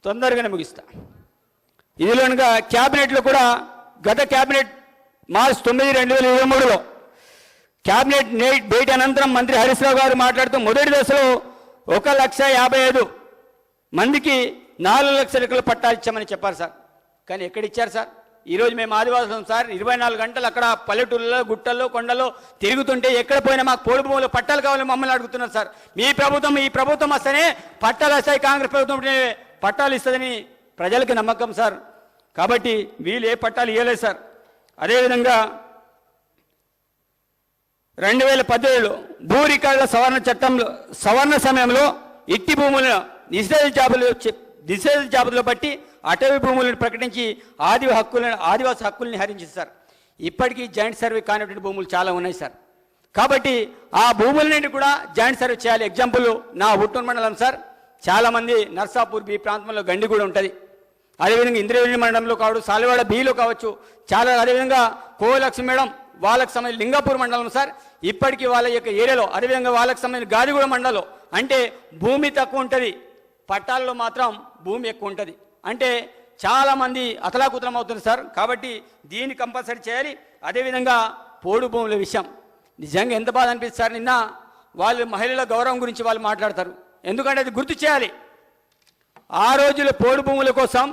తొందరగానే ముగిస్తా. ఇదిలోనుగా క్యాబినెట్లో కూడా గత క్యాబినెట్ మార్చి 9, 2023లో క్యాబినెట్ భేటీ అనంతరం మంత్రి హరీష్ రావు గారు మాట్లాడుతూ మొదటి దశలో 1,55,000 మందికి 4 లక్షల ఎకరాల పట్టాలు ఇచ్చామని చెప్పారు సార్. కానీ ఎక్కడ ఇచ్చారు సార్? ఈరోజు మేము ఆదివాసులం సార్, 24 గంటలు అక్కడ పల్లెటూళ్ళలో గుట్టల్లో కొండల్లో తిరుగుతుంటే ఎక్కడ పోయినా మాకు పోడు భూములు పట్టాలు కావాలని మమ్మల్ని అడుగుతున్నారు సార్. ఈ ప్రభుత్వం వస్తేనే పట్టాలు వస్తాయి, కాంగ్రెస్ ప్రభుత్వం పట్టాలు ఇస్తుందని ప్రజలకి నమ్మకం సార్. కాబట్టి వీళ్ళు ఏ పట్టాలు ఇవ్వలేదు సార్. అదేవిధంగా 2017లో భూ రికార్డుల సవరణ సమయంలో ఇట్టి భూములను నిషేధ జాబితాలో బట్టి అటవీ భూములను ప్రకటించి ఆదివాసి హక్కుల్ని హరించింది సార్. ఇప్పటికీ జాయింట్ సర్వే కానిటువంటి భూములు చాలా ఉన్నాయి సార్. కాబట్టి ఆ భూములన్నింటి కూడా జాయింట్ సర్వే చేయాలి. ఎగ్జాంపుల్ నా హుట్టూరు మండలం సార్, చాలామంది నర్సాపూర్ బి ప్రాంతంలో గండి కూడా ఉంటుంది. అదేవిధంగా ఇంద్రవెల్లి మండలంలో కావచ్చు, సాలివాడ బిలో కావచ్చు, చాలా అదేవిధంగా కోలక్ష్మి మేడం వాళ్ళకి సంబంధించి లింగాపూర్ మండలం సార్, ఇప్పటికీ వాళ్ళ యొక్క ఏరియాలో అదేవిధంగా వాళ్ళకి సంబంధించిన గాదిగూడ మండలంలో అంటే భూమి తక్కువ ఉంటుంది, పట్టాలలో మాత్రం భూమి ఎక్కువ ఉంటుంది. అంటే చాలామంది అతలాకుతలం అవుతుంది సార్. కాబట్టి దీన్ని కంపల్సరీ చేయాలి. అదేవిధంగా పోడు భూముల విషయం నిజంగా ఎంత బాధ అనిపిస్తుంది సార్. నిన్న వాళ్ళు మహిళల గౌరవం గురించి వాళ్ళు మాట్లాడతారు, ఎందుకంటే అది గుర్తు చేయాలి. ఆ రోజుల్లో పోడు భూముల కోసం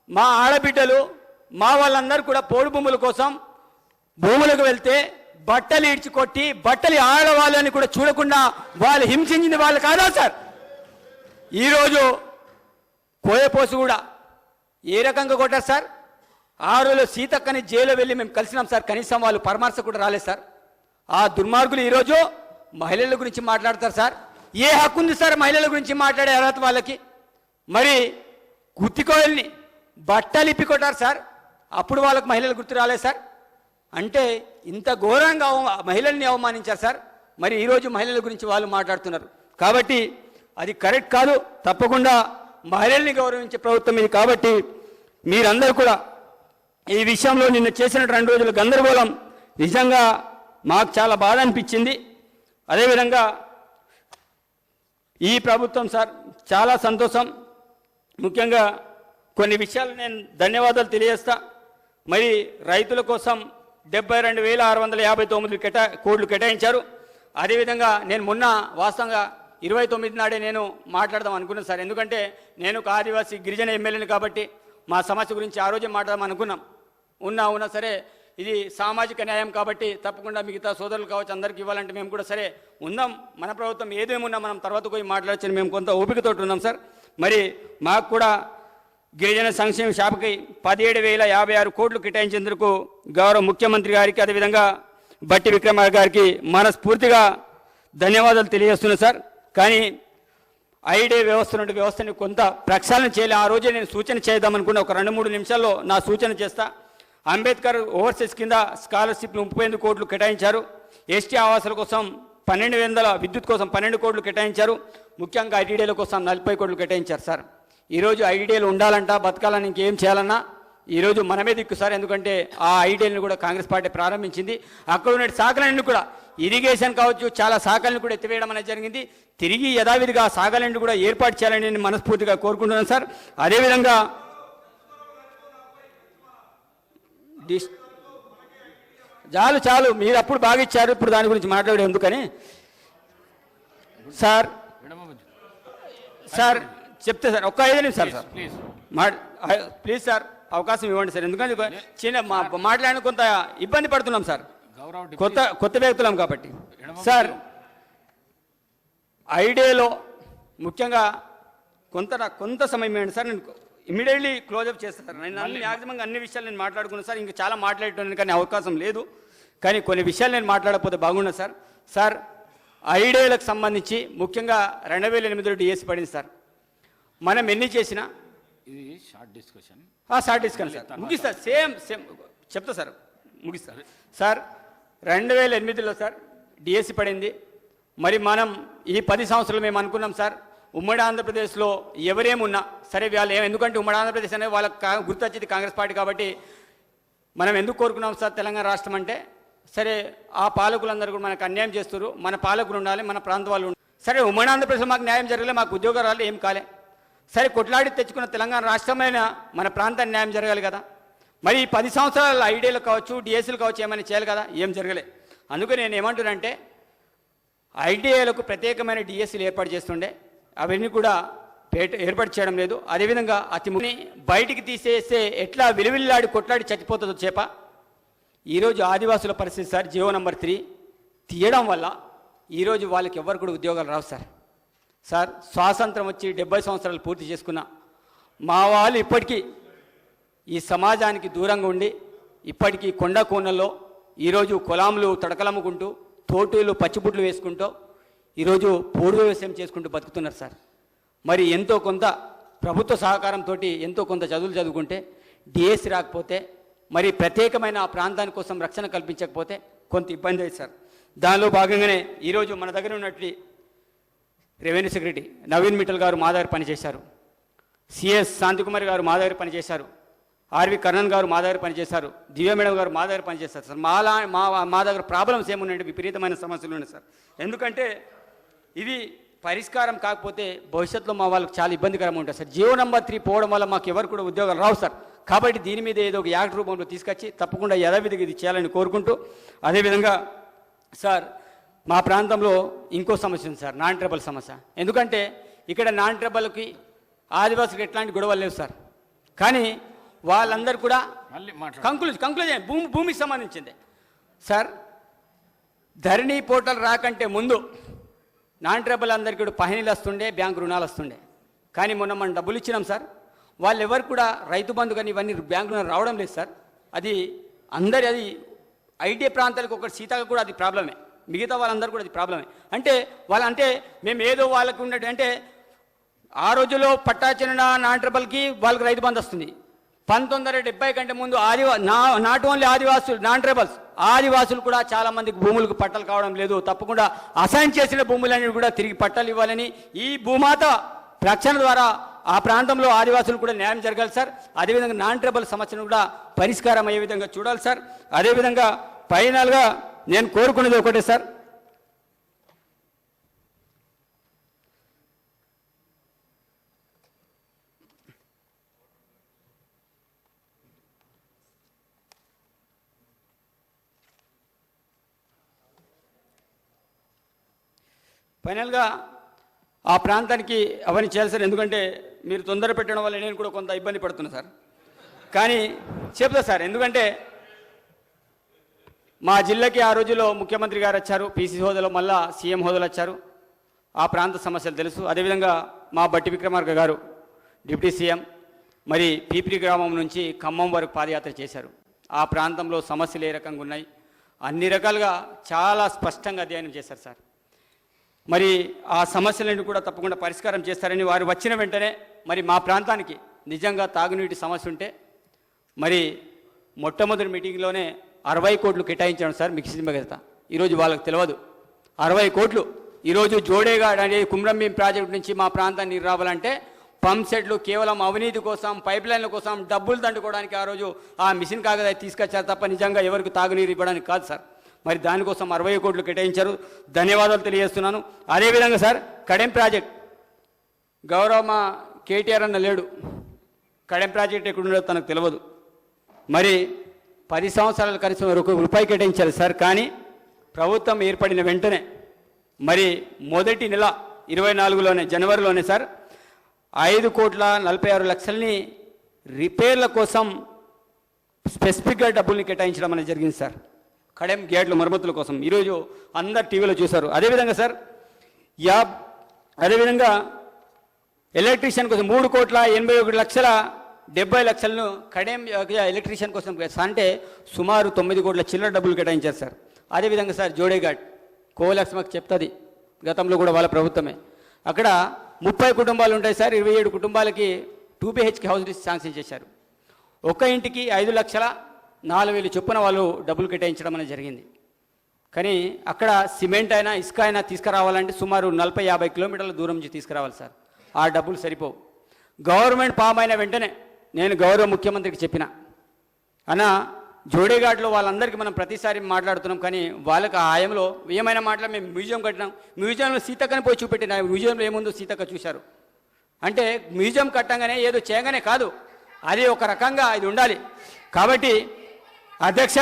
మా ఆడబిడ్డలు మా వాళ్ళందరూ కూడా పోడు భూముల కోసం భూములకు వెళ్తే బట్టలు ఈడ్చికొట్టి బట్టలు ఆడవాళ్ళని కూడా చూడకుండా వాళ్ళు హింసించింది వాళ్ళు కాదా సార్? ఈరోజు కోయపోసు కూడా ఏ రకంగా కొట్టారు సార్? ఆ రోజులో సీతక్కని జైలు వెళ్ళి మేము కలిసినాం సార్, కనీసం వాళ్ళు పరామర్శ కూడా రాలేదు సార్. ఆ దుర్మార్గులు ఈరోజు మహిళల గురించి మాట్లాడతారు సార్. ఏ హక్కు ఉంది సార్ మహిళల గురించి మాట్లాడే అర్హత వాళ్ళకి? మరి గుత్తికోయల్ని బట్టలు ఇప్పి కొట్టారు సార్, అప్పుడు వాళ్ళకు మహిళలు గుర్తు రాలేదు సార్. అంటే ఇంత ఘోరంగా మహిళల్ని అవమానించారు సార్. మరి ఈరోజు మహిళల గురించి వాళ్ళు మాట్లాడుతున్నారు. కాబట్టి అది కరెక్ట్ కాదు. తప్పకుండా మహిళల్ని గౌరవించే ప్రభుత్వం ఇది. కాబట్టి మీరందరూ కూడా ఈ విషయంలో నిన్న చేసిన 2 రోజుల గందరగోళం నిజంగా మాకు చాలా బాధ అనిపించింది. అదేవిధంగా ఈ ప్రభుత్వం సార్ చాలా సంతోషం. ముఖ్యంగా కొన్ని విషయాలు నేను ధన్యవాదాలు తెలియజేస్తా. మరి రైతుల కోసం 72,659 కోట్లు కేటాయించారు. అదేవిధంగా నేను మొన్న వాస్తవంగా 29 నాడే నేను మాట్లాడదాం అనుకున్నాను సార్. ఎందుకంటే నేను ఒక ఆదివాసీ గిరిజన ఎమ్మెల్యేని కాబట్టి మా సమస్య గురించి ఆ రోజే మాట్లాడదాం అనుకున్నాం. ఉన్నా సరే ఇది సామాజిక న్యాయం కాబట్టి తప్పకుండా మిగతా సోదరులు కావచ్చు అందరికి ఇవ్వాలంటే మేము కూడా సరే ఉందాం, మన ప్రభుత్వం ఏదేమున్నా మనం తర్వాత పోయి మాట్లాడచ్చని మేము కొంత ఓపికతో ఉన్నాం సార్. మరి మాకు కూడా గిరిజన సంక్షేమ శాఖకి 17,056 కోట్లు కేటాయించేందుకు గౌరవ ముఖ్యమంత్రి గారికి అదేవిధంగా బట్టి విక్రమార్క గారికి మనస్ఫూర్తిగా ధన్యవాదాలు తెలియజేస్తున్నాను సార్. కానీ ఐడే వ్యవస్థని కొంత ప్రక్షాళన చేయాలి. ఆ రోజే నేను సూచన చేద్దామనుకున్న ఒక 2-3 నిమిషాల్లో నా సూచన చేస్తా. అంబేద్కర్ ఓవర్సీస్ కింద స్కాలర్షిప్లు 38 కోట్లు కేటాయించారు. ఎస్టీ ఆవాసాల కోసం 1200 విద్యుత్ కోసం 12 కోట్లు కేటాయించారు. ముఖ్యంగా ఐటీడీల కోసం 40 కోట్లు కేటాయించారు సార్. ఈరోజు ఐటీడీలు ఉండాలంట, బతకాలని ఇంకేం చేయాలన్నా ఈరోజు మనమే దిక్కు సార్. ఎందుకంటే ఆ ఐటీడీలను కూడా కాంగ్రెస్ పార్టీ ప్రారంభించింది. అక్కడ ఉన్న శాఖలన్నీ కూడా ఇరిగేషన్ కావచ్చు, చాలా శాఖలను కూడా ఎత్తివేయడం అనేది జరిగింది. తిరిగి యథావిధిగా శాఖలన్నీ కూడా ఏర్పాటు చేయాలని నేను మనస్ఫూర్తిగా కోరుకుంటున్నాను సార్. అదేవిధంగా చాలు మీరు అప్పుడు బాగా ఇచ్చారు, ఇప్పుడు దాని గురించి మాట్లాడే ఎందుకని సార్ చెప్తే సార్ ఒక్క 5 నిమిషాలు సార్ ప్లీజ్ సార్ అవకాశం ఇవ్వండి సార్. ఎందుకంటే చిన్న మాట్లాడిన కొంత ఇబ్బంది పడుతున్నాం సార్, కొత్త వ్యక్తులం కాబట్టి. సార్ ఐడియాలో ముఖ్యంగా కొంత సమయం ఏంటి సార్, నేను ఇమీడియట్లీ క్లోజప్ చేస్తాను సార్. నేను మ్యాక్సిమంగా అన్ని విషయాలు నేను మాట్లాడుకున్నాను సార్. ఇంకా చాలా మాట్లాడటానికి కానీ అవకాశం లేదు. కానీ కొన్ని విషయాలు నేను మాట్లాడకపోతే బాగున్నాను సార్. సార్ ఐడియాలకు సంబంధించి ముఖ్యంగా 2008లో డిఎస్సి పడింది సార్. మనం ఎన్ని చేసినా ఇది షార్ట్ డిస్కషన్ సార్ ముగిస్తా. సేమ్ చెప్తా సార్, ముగిస్తా సార్. 2008లో సార్ డిఎస్సి పడింది. మరి మనం ఈ 10 సంవత్సరాలు మేము అనుకున్నాం సార్ ఉమ్మడి ఆంధ్రప్రదేశ్లో ఎవరేమున్నా సరే వాళ్ళు ఎందుకంటే ఉమ్మడి ఆంధ్రప్రదేశ్ అనేది వాళ్ళకి గుర్తొచ్చేది కాంగ్రెస్ పార్టీ కాబట్టి మనం ఎందుకు కోరుకున్నాం సార్ తెలంగాణ రాష్ట్రం అంటే, సరే ఆ పాలకులందరూ కూడా మనకు అన్యాయం చేస్తారు, మన పాలకులు ఉండాలి, మన ప్రాంత వాళ్ళు ఉండాలి. సరే ఉమ్మడి ఆంధ్రప్రదేశ్లో మాకు న్యాయం జరగలే, మాకు ఉద్యోగాలు ఏం కాలే. సరే కొట్లాడి తెచ్చుకున్న తెలంగాణ రాష్ట్రమైన మన ప్రాంతాన్ని న్యాయం జరగాలి కదా. మరి 10 సంవత్సరాల ఐడియాలు కావచ్చు, డిఎస్సీలు కావచ్చు, ఏమైనా చేయాలి కదా, ఏం జరగలే. అందుకే నేను ఏమంటున్నానంటే ఐడిఐలకు ప్రత్యేకమైన డిఎస్సీలు ఏర్పాటు చేస్తుండే, అవన్నీ కూడా ఏర్పాటు చేయడం లేదు. అదేవిధంగా అతి బయటికి తీసేస్తే ఎట్లా విలువిల్లాడి కొట్లాడి చచ్చిపోతుందో చేప. ఈరోజు ఆదివాసుల పరిస్థితి సార్, జియో నంబర్ 3 తీయడం వల్ల ఈరోజు వాళ్ళకి ఎవరు కూడా ఉద్యోగాలు రావు సార్. సార్ స్వాతంత్రం వచ్చి 70 సంవత్సరాలు పూర్తి చేసుకున్న మా వాళ్ళు ఇప్పటికీ ఈ సమాజానికి దూరంగా ఉండి ఇప్పటికీ కొండ కోనల్లో ఈరోజు కులాములు తడకలమ్ముకుంటూ, తోటూలు పచ్చిబుట్లు వేసుకుంటూ ఈరోజు పోడు వ్యవసాయం చేసుకుంటూ బతుకుతున్నారు సార్. మరి ఎంతో కొంత ప్రభుత్వ సహకారంతో ఎంతో కొంత చదువులు చదువుకుంటే డిఎస్సి రాకపోతే, మరి ప్రత్యేకమైన ఆ ప్రాంతాని కోసం రక్షణ కల్పించకపోతే కొంత ఇబ్బంది అయింది సార్. దానిలో భాగంగానే ఈరోజు మన దగ్గర ఉన్నటువంటి రెవెన్యూ సెక్రటరీ నవీన్ మిట్టల్ గారు మా దగ్గర పనిచేశారు, సిఎస్ శాంతికుమారి గారు మా దగ్గర పనిచేశారు, ఆర్వి కర్ణన్ గారు మా దగ్గర పనిచేశారు, దివ్య మేడం గారు మా దగ్గర పనిచేస్తారు సార్. మా దగ్గర ప్రాబ్లమ్స్ ఏమున్నాయంటే విపరీతమైన సమస్యలు ఉన్నాయి సార్. ఎందుకంటే ఇది పరిష్కారం కాకపోతే భవిష్యత్తులో మా వాళ్ళకి చాలా ఇబ్బందికరంగా ఉంటుంది సార్. జియో నంబర్ 3 పోవడం వల్ల మాకు ఎవరు కూడా ఉద్యోగాలు రావు సార్. కాబట్టి దీని మీద ఏదో ఒక యాక్ట్ రూపంలో తీసుకొచ్చి తప్పకుండా యథావిధిగా ఇది చేయాలని కోరుకుంటూ, అదేవిధంగా సార్ మా ప్రాంతంలో ఇంకో సమస్య ఉంది సార్, నాన్ ట్రైబల్ సమస్య. ఎందుకంటే ఇక్కడ నాన్ ట్రైబల్కి ఆదివాసులకు ఎట్లాంటి గొడవలు లేవు సార్. కానీ వాళ్ళందరూ కూడా కంక్లూజన్ భూమికి సంబంధించింది సార్. ధరణి పోర్టల్ రాకంటే ముందు నాన్ ట్రైబల్ అందరికీ కూడా పహనీలు వస్తుండే, బ్యాంకు రుణాలు వస్తుండే. కానీ మొన్న మనం డబ్బులు ఇచ్చినాం సార్, వాళ్ళు ఎవరు కూడా రైతు బంధు కానీ ఇవన్నీ బ్యాంకు రుణాలు రావడం లేదు సార్. అది అది ఐటీ ప్రాంతాలకు ఒకటి సీతకు కూడా అది ప్రాబ్లమే, మిగతా వాళ్ళందరూ కూడా అది ప్రాబ్లమే. అంటే మేము ఏదో వాళ్ళకి ఉన్నట్టు అంటే ఆ రోజుల్లో పట్టాచిన నాన్ ట్రైబల్కి వాళ్ళకి రైతు బంధు వస్తుంది. 1970 కంటే ముందు నాట్ ఓన్లీ ఆదివాసులు, నాన్ ట్రైబల్స్ ఆదివాసులు కూడా చాలా మందికి భూములకు పట్టాలు కావడం లేదు. తప్పకుండా అసైన్ చేసిన భూములన్నీ కూడా తిరిగి పట్టాలు ఇవ్వాలని, ఈ భూమాత రక్షణ ద్వారా ఆ ప్రాంతంలో ఆదివాసులు కూడా న్యాయం జరగాలి సార్. అదేవిధంగా నాన్ ట్రైబల్ సమస్యను కూడా పరిష్కారం అయ్యే విధంగా చూడాలి సార్. అదేవిధంగా ఫైనల్గా నేను కోరుకునేది ఒకటే సార్, ఫైనల్గా ఆ ప్రాంతానికి అవన్నీ చేయాలి సార్. ఎందుకంటే మీరు తొందర పెట్టడం వల్ల నేను కూడా కొంత ఇబ్బంది పడుతున్నా సార్. కానీ చెప్తా సార్, ఎందుకంటే మా జిల్లాకి ఆ రోజుల్లో ముఖ్యమంత్రి గారు వచ్చారు, పీసీ హోదాలో మళ్ళా సీఎం హోదాలో వచ్చారు. ఆ ప్రాంత సమస్యలు తెలుసు. అదేవిధంగా మా బట్టి విక్రమార్క గారు డిప్యూటీ సీఎం మరి పీపిరి గ్రామం నుంచి ఖమ్మం వరకు పాదయాత్ర చేశారు. ఆ ప్రాంతంలో సమస్యలు ఏ రకంగా ఉన్నాయి అన్ని రకాలుగా చాలా స్పష్టంగా అధ్యయనం చేశారు సార్. మరి ఆ సమస్యలన్నీ కూడా తప్పకుండా పరిష్కారం చేస్తారని వారు వచ్చిన వెంటనే మరి మా ప్రాంతానికి నిజంగా తాగునీటి సమస్య ఉంటే మరి మొట్టమొదటి మీటింగ్లోనే 60 కోట్లు కేటాయించాను సార్ మిక్సింగ్ మిగతా. ఈరోజు వాళ్ళకి తెలియదు 60 కోట్లు. ఈరోజు జోడేగాడ్ అనే కుమ్రంభీం ప్రాజెక్టు నుంచి మా ప్రాంతాన్ని రావాలంటే పంప్ సెట్లు కేవలం అవినీతి కోసం, పైప్ లైన్ల కోసం డబ్బులు దండుకోవడానికి ఆ రోజు ఆ మిషన్ కాగదా తీసుకొచ్చారు తప్ప నిజంగా ఎవరికి తాగునీరు ఇవ్వడానికి కాదు సార్. మరి దానికోసం 60 కోట్లు కేటాయించారు, ధన్యవాదాలు తెలియజేస్తున్నాను. అదేవిధంగా సార్ కడెం ప్రాజెక్ట్ గౌరవ మా కేటీఆర్ అన్న లేడు, కడెం ప్రాజెక్ట్ ఎక్కడుండో తనకు తెలియదు. మరి 10 సంవత్సరాలు కనీసం ₹1 కేటాయించారు సార్. కానీ ప్రభుత్వం ఏర్పడిన వెంటనే మరి మొదటి నెల 24లోనే జనవరిలోనే సార్ 5,46,00,000ని రిపేర్ల కోసం స్పెసిఫిక్గా డబ్బుల్ని కేటాయించడం అనేది జరిగింది సార్. కడెం గేట్ల మరమ్మతుల కోసం ఈరోజు అందరు టీవీలో చూశారు. అదేవిధంగా సార్ అదేవిధంగా ఎలక్ట్రీషియన్ కోసం 3,81,70,00,000 కడెం ఎలక్ట్రీషియన్ కోసం అంటే సుమారు 9 కోట్ల చిల్లర డబ్బులు కేటాయించారు సార్. అదేవిధంగా సార్ జోడేఘాట్ కోవలక్స్ మాకు చెప్తుంది, గతంలో కూడా వాళ్ళ ప్రభుత్వమే. అక్కడ 30 కుటుంబాలు ఉంటాయి సార్. 27 కుటుంబాలకి 2 BHK హౌస్ శాంక్షన్ చేశారు. ఒక్క ఇంటికి 5,04,000 చొప్పున వాళ్ళు డబ్బులు కేటాయించడం అనేది జరిగింది. కానీ అక్కడ సిమెంట్ అయినా ఇసుక అయినా తీసుకురావాలంటే సుమారు 40-50 కిలోమీటర్ల దూరం నుంచి తీసుకురావాలి సార్. ఆ డబ్బులు సరిపోవు. గవర్నమెంట్ ఫామ్ అయిన వెంటనే నేను గౌరవ ముఖ్యమంత్రికి చెప్పిన, అన్న జోడేఘాట్లో వాళ్ళందరికీ మనం ప్రతిసారి మాట్లాడుతున్నాం, కానీ వాళ్ళకి ఆ ఆయంలో ఏమైనా మేము మ్యూజియం కట్టినాం, మ్యూజియంలో సీతక్కని పోయి చూపెట్టిన, మ్యూజియంలో ఏముందో సీతక్క చూశారు. అంటే మ్యూజియం కట్టంగానే ఏదో చేయగానే కాదు, అది ఒక రకంగా ఇది ఉండాలి. కాబట్టి అధ్యక్ష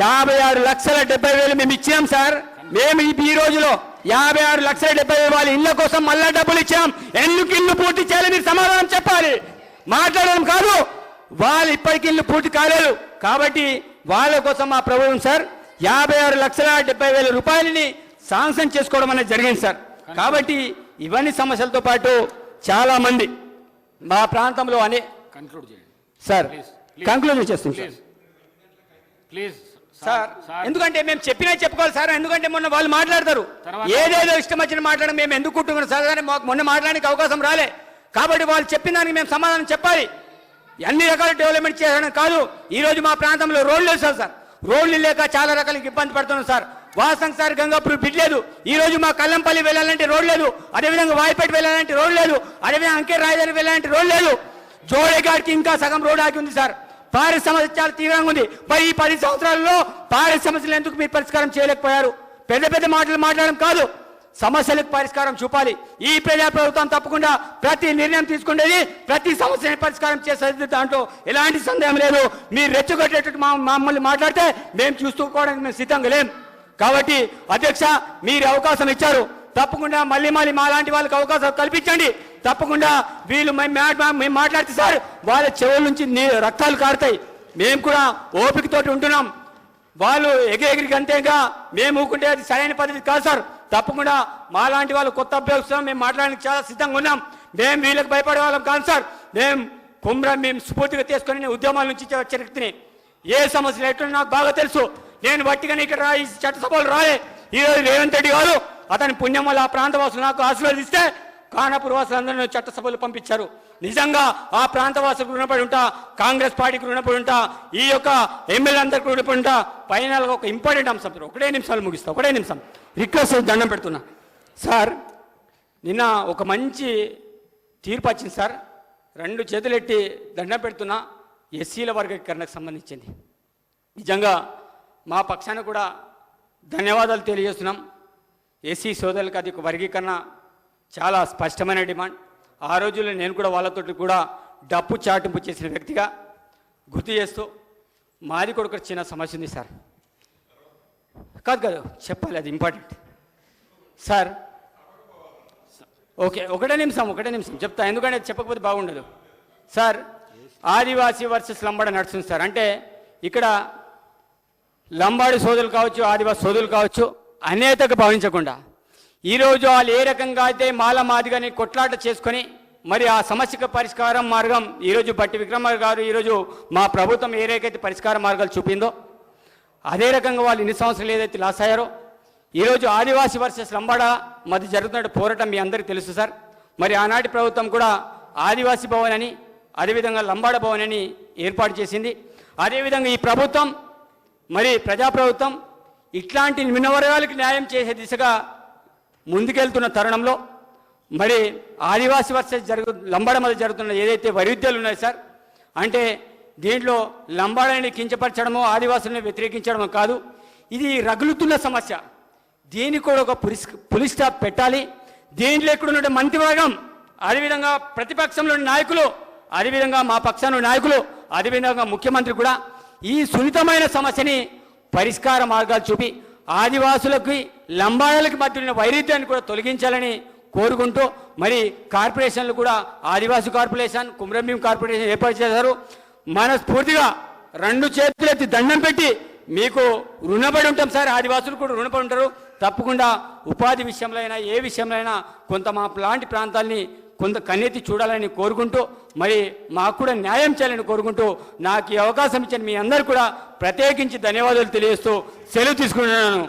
56,70,000 మేము ఇచ్చాం సార్. మేము ఈ రోజులో 56,70,000 వాళ్ళ ఇళ్ళ కోసం మళ్ళా డబ్బులు ఇచ్చాం. ఎందుకు ఇల్లు పూర్తి చేయాలి మీరు సమాధానం చెప్పాలి, మాట్లాడడం కాదు. వాళ్ళు ఇప్పటికి ఇల్లు పూర్తి కాలేదు కాబట్టి వాళ్ళ కోసం మా ప్రభుత్వం సార్ 56,70,000 రూపాయలని శాంక్షన్ చేసుకోవడం అనేది జరిగింది సార్. కాబట్టి ఇవన్నీ సమస్యలతో పాటు చాలా మంది మా ప్రాంతంలో అనే కన్క్లూడ్ చేయండి సార్. కంక్లూజన్ చేస్తుంది సార్. ప్లీజ్ సార్ ఎందుకంటే మేము చెప్పినా చెప్పుకోవాలి సార్. ఎందుకంటే మొన్న వాళ్ళు మాట్లాడతారు, ఏదేదో ఇష్టం వచ్చిన మాట్లాడడం మేము ఎందుకు కుట్టుకున్నాం సార్. కానీ మాకు మొన్న మాట్లాడడానికి అవకాశం రాలే కాబట్టి వాళ్ళు చెప్పిన దానికి మేము సమాధానం చెప్పాలి. అన్ని రకాల డెవలప్మెంట్ చేయడం కాదు. ఈ రోజు మా ప్రాంతంలో రోడ్లు లేదు సార్. రోడ్లు లేక చాలా రకాల ఇబ్బంది పడుతున్నాం సార్. వాసంగ్ సార్ గంగాపూర్ బ్రిడ్జ్ లేదు. ఈ రోజు మా కల్లంపల్లి వెళ్ళాలంటే రోడ్ లేదు. అదేవిధంగా వాయిపేట వెళ్ళాలంటే రోడ్ లేదు. అదేవిధంగా అంకే రాజధాని వెళ్ళాలంటే రోడ్ లేదు. జోడేగాడికి ఇంకా సగం రోడ్ ఆగి ఉంది సార్. పారిస్ సమస్య చాలా తీవ్రంగా ఉంది. మరి ఈ 10 సంవత్సరాల్లో పారిస్ సమస్యలు ఎందుకు మీరు పరిష్కారం చేయలేకపోయారు? పెద్ద పెద్ద మాటలు మాట్లాడడం కాదు, సమస్యలకు పరిష్కారం చూపాలి. ఈ ప్రజాప్రభుత్వం తప్పకుండా ప్రతి నిర్ణయం తీసుకునేది, ప్రతి సమస్యని పరిష్కారం చేసేది, దాంట్లో ఎలాంటి సందేహం లేదు. మీరు రెచ్చగొట్టేటట్టు మమ్మల్ని మాట్లాడితే మేము చూసుకోవడానికి మేము సిద్ధంగా లేం. కాబట్టి అధ్యక్ష మీరు అవకాశం ఇచ్చారు, తప్పకుండా మళ్ళీ మా లాంటి వాళ్ళకి అవకాశం కల్పించండి. తప్పకుండా వీళ్ళు మేము మాట్లాడితే సార్ వాళ్ళ చెవుల నుంచి రక్తాలు కారుతాయి. మేము కూడా ఓపికతోటి ఉంటున్నాం. వాళ్ళు ఎగిరెగిరి గంతేగా మేము ఊకుంటే అది సరైన పద్ధతి కాదు సార్. తప్పకుండా మా లాంటి వాళ్ళు కొత్త అభ్యర్థులు మేము మాట్లాడడానికి చాలా సిద్ధంగా ఉన్నాం. మేము వీళ్ళకి భయపడే వాళ్ళం కాదు సార్. మేము స్ఫూర్తిగా తీసుకొని ఉద్యమాల నుంచి వచ్చే వ్యక్తిని. ఏ సమస్యలు ఎట్లా నాకు బాగా తెలుసు. నేను వట్టిగానే ఇక్కడ ఈ చట్టసభలు రాలే. ఈరోజు రేవంత్ రెడ్డి గారు అతని పుణ్యం వల్ల ఆ ప్రాంతవాసులు నాకు ఆశీర్వదిస్తే ఖానాపూర్ వాసులందరూ చట్టసభలు పంపించారు. నిజంగా ఆ ప్రాంతవాసులకు రుణపడి ఉంటా, కాంగ్రెస్ పార్టీకి రుణపడి ఉంటా, ఈ యొక్క ఎమ్మెల్యే అందరికీ రుణపడి ఉంటా. ఫైనల్గా ఒక ఇంపార్టెంట్ అంశం, 1 నిమిషాలు ముగిస్తా, 1 నిమిషం రిక్వెస్ట్ దండం పెడుతున్నా సార్. నిన్న ఒక మంచి తీర్పు వచ్చింది సార్. 2 చేతులెట్టి దండం పెడుతున్నా. ఎస్సీల వర్గీకరణకు సంబంధించింది. నిజంగా మా పక్షాన కూడా ధన్యవాదాలు తెలియజేస్తున్నాం. ఎస్సీ సోదరులకు అది ఒక వర్గీకరణ చాలా స్పష్టమైన డిమాండ్. ఆ రోజుల్లో నేను కూడా వాళ్ళతో కూడా డప్పు చాటింపు చేసిన వ్యక్తిగా గుర్తు చేస్తూ మాది కూడా ఒక చిన్న సమస్య ఉంది సార్. కాదు చెప్పాలి, అది ఇంపార్టెంట్ సార్. ఓకే, 1 నిమిషం చెప్తా, ఎందుకంటే చెప్పకపోతే బాగుండదు సార్. ఆదివాసీ వర్సెస్ లంబాడ నడుస్తుంది సార్. అంటే ఇక్కడ లంబాడి సోదరులు కావచ్చు, ఆదివాసీ సోదరులు కావచ్చు, అనేతకు భావించకుండా ఈరోజు వాళ్ళు ఏ రకంగా అయితే మాదిగాని కొట్లాట చేసుకొని మరి ఆ సమస్యకు పరిష్కారం మార్గం ఈరోజు బట్టి విక్రమార్ గారు ఈరోజు మా ప్రభుత్వం ఏ రకైతే పరిష్కార మార్గాలు చూపిందో అదే రకంగా వాళ్ళు ఇన్ని సంవత్సరాలు ఏదైతే లాస్ అయ్యారో ఈరోజు ఆదివాసీ వర్సెస్ లంబాడ మధ్య జరుగుతున్న పోరాటం మీ అందరికీ తెలుసు సార్. మరి ఆనాటి ప్రభుత్వం కూడా ఆదివాసీ భవన్ అని అదేవిధంగా లంబాడ భవన్ అని ఏర్పాటు చేసింది. అదేవిధంగా ఈ ప్రభుత్వం మరి ప్రజాప్రభుత్వం ఇట్లాంటి నిమ్న వర్గాలకు న్యాయం చేసే దిశగా ముందుకెళ్తున్న తరుణంలో మరి ఆదివాసీ వర్సెస్ లంబాడ మధ్య జరుగుతున్న ఏదైతే వైరుధ్యాలు ఉన్నాయి సార్, అంటే దీంట్లో లంబాడని కించపరచడమో ఆదివాసులను వ్యతిరేకించడమో కాదు, ఇది రగులుతున్న సమస్య. దీనికి కూడా ఒక పులి స్టాప్ పెట్టాలి. దీంట్లో ఎక్కడున్న మంత్రివర్గం, అదేవిధంగా ప్రతిపక్షంలోని నాయకులు, అదేవిధంగా మా పక్షంలోని నాయకులు, అదేవిధంగా ముఖ్యమంత్రి కూడా ఈ సున్నితమైన సమస్యని పరిష్కార మార్గాలు చూపి ఆదివాసులకి లంబాడలకి మధ్య ఉన్న వైరుధ్యాన్ని కూడా తొలగించాలని కోరుకుంటూ మరి కార్పొరేషన్లు కూడా ఆదివాసీ కార్పొరేషన్, కుమ్రంభీం కార్పొరేషన్ ఏర్పాటు చేశారు. మనస్ఫూర్తిగా 2 చేతులెత్తి దండం పెట్టి మీకు రుణపడి ఉంటాం సార్. ఆదివాసులు కూడా రుణపడి ఉంటారు. తప్పకుండా ఉపాధి విషయంలో అయినా ఏ విషయంలో అయినా కొంత మా లాంటి ప్రాంతాల్ని కొంత కన్నెత్తి చూడాలని కోరుకుంటూ మరి మాకు కూడా న్యాయం చేయాలని కోరుకుంటూ నాకు ఈ అవకాశం ఇచ్చిన మీ అందరూ కూడా ప్రత్యేకించి ధన్యవాదాలు తెలియజేస్తూ సెలవు తీసుకుంటున్నాను.